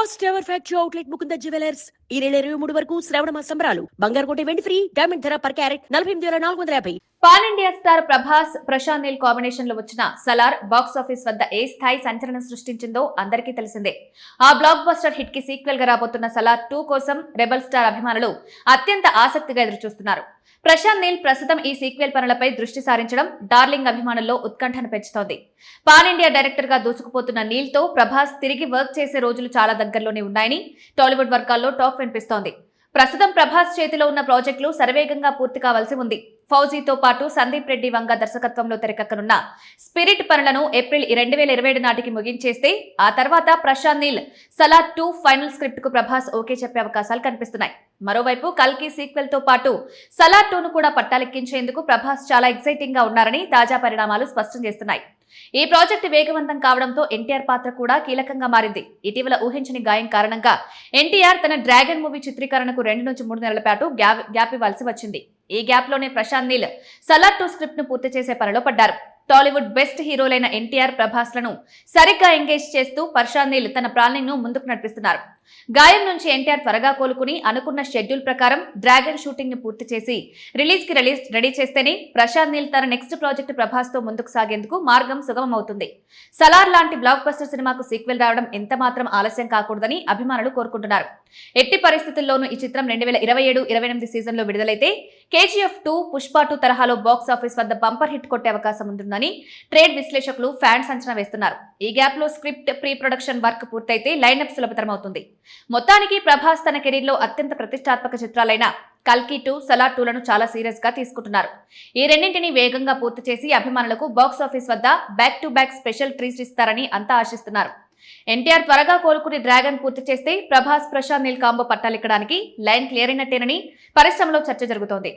First ever factory outlet Mukunda jewellers ఈ నెల 23 వరకు శ్రావణ మాస సంబరాలు. బంగారు కొంటే వెండి ఫ్రీ. డైమండ్ ధర per carat 48,450. Pan India star Prabhas Prashanth Neel combination లో వచ్చిన సలార్ బాక్స్ ఆఫీస్ వద్ద ఏ స్థాయి సంచలనం సృష్టించిందో అందరికీ తెలిసిందే. ఆ బ్లాక్ బస్టర్ హిట్ కి సీక్వెల్ గా రాబోతున్న సలార్ 2 కోసం రెబల్ స్టార్ అభిమానులు అత్యంత ఆసక్తిగా ఎదురుచూస్తున్నారు. ప్రశాంత్ నీల్ ప్రస్తుతం ఈ సీక్వెల్ పనులపై దృష్టి సారించడం డార్లింగ్ అభిమానుల్లో ఉత్కంఠను పెంచుతోంది. పాన్ ఇండియా డైరెక్టర్ గా దూసుకుపోతున్న నీల్ తో ప్రభాస్ తిరిగి వర్క్ చేసే రోజులు చాలా దగ్గరలోనే ఉన్నాయని టాలీవుడ్ వర్గాల్లో టాక్ వినిపిస్తోంది. ప్రస్తుతం ప్రభాస్ చేతిలో ఉన్న ప్రాజెక్టులు శరవేగంగా పూర్తి కావాల్సి ఉంది. ఫౌజీతో పాటు సందీప్ రెడ్డి వంగ దర్శకత్వంలో తెరకెక్కనున్న స్పిరిట్ పనులను ఏప్రిల్ 2027 నాటికి ముగించేస్తే ఆ తర్వాత ప్రశాంత్ నీల్ సలార్ 2 ఫైనల్ స్క్రిప్ట్ కు ప్రభాస్ ఓకే చెప్పే అవకాశాలు కనిపిస్తున్నాయి. మరోవైపు కల్కి సీక్వెల్ తో పాటు సలార్ 2 ను కూడా పట్టాలెక్కించేందుకు ప్రభాస్ చాలా ఎక్సైటింగ్ గా ఉన్నారని తాజా పరిణామాలు స్పష్టం చేస్తున్నాయి. ఈ ప్రాజెక్టు వేగవంతం కావడంతో ఎన్టీఆర్ పాత్ర కూడా కీలకంగా మారింది. ఇటీవల ఊహించని గాయం కారణంగా ఎన్టీఆర్ తన డ్రాగన్ మూవీ చిత్రీకరణకు 2 నుంచి 3 నెలల పాటు గ్యాప్ ఇవ్వాల్సి వచ్చింది. ఈ గ్యాప్ లోనే ప్రశాంత్ నీల్ సలార్ 2 స్క్రిప్ట్ ను పూర్తి చేసే పనిలో పడ్డారు. టాలీవుడ్ బెస్ట్ హీరోలైన ఎన్టీఆర్, ప్రభాస్ లను సరిగ్గా ఎంగేజ్ చేస్తూ ప్రశాంత్ నీల్ తన ప్లానింగ్ ను ముందుకు నడిపిస్తున్నారు. గాయం నుంచి ఎన్టీఆర్ త్వరగా కోలుకుని అనుకున్న షెడ్యూల్ ప్రకారం డ్రాగన్ షూటింగ్ ని పూర్తి చేసి రిలీజ్ కి రెడీ చేస్తేనే ప్రశాంత్ నీల్ తన నెక్స్ట్ ప్రాజెక్ట్ ప్రభాస్ తో ముందుకు సాగేందుకు మార్గం సుగమమవుతుంది. సలార్ లాంటి బ్లాక్ బస్టర్ సినిమాకు సీక్వెల్ రావడం ఎంత మాత్రం ఆలస్యం కాకూడదని అభిమానులు కోరుకుంటున్నారు. ఎట్టి పరిస్థితుల్లోనూ ఈ చిత్రం 2027-28 సీజన్ లో విడుదలైతే KGF 2, పుష్ప 2 తరహాలో బాక్స్ ఆఫీస్ వద్ద బంపర్ హిట్ కొట్టే అవకాశం ఉంటుందని ట్రేడ్ విశ్లేషకులు, ఫ్యాన్స్ అంచనా వేస్తున్నారు. ఈ గ్యాప్ లో స్క్రిప్ట్, ప్రీ ప్రొడక్షన్ వర్క్ పూర్తయితే లైనప్ సులభతరమవుతుంది. మొత్తానికి ప్రభాస్ తన కెరీర్ లో అత్యంత ప్రతిష్టాత్మక చిత్రాలైన కల్కి 2, సలార్ 2 లను చాలా సీరియస్ గా తీసుకుంటున్నారు. ఈ రెండింటిని వేగంగా పూర్తి చేసి అభిమానులకు బాక్స్ ఆఫీస్ వద్ద back to back special treats ఇస్తారని అంతా ఆశిస్తున్నారు. ఎన్టీఆర్ త్వరగా కోలుకుని డ్రాగన్ పూర్తి చేస్తే ప్రభాస్ ప్రశాంత్ నీల్ కాంబో పట్టాలెక్కడానికి లైన్ క్లియర్ అయినట్టేనని పరిశ్రమలో చర్చ జరుగుతోంది.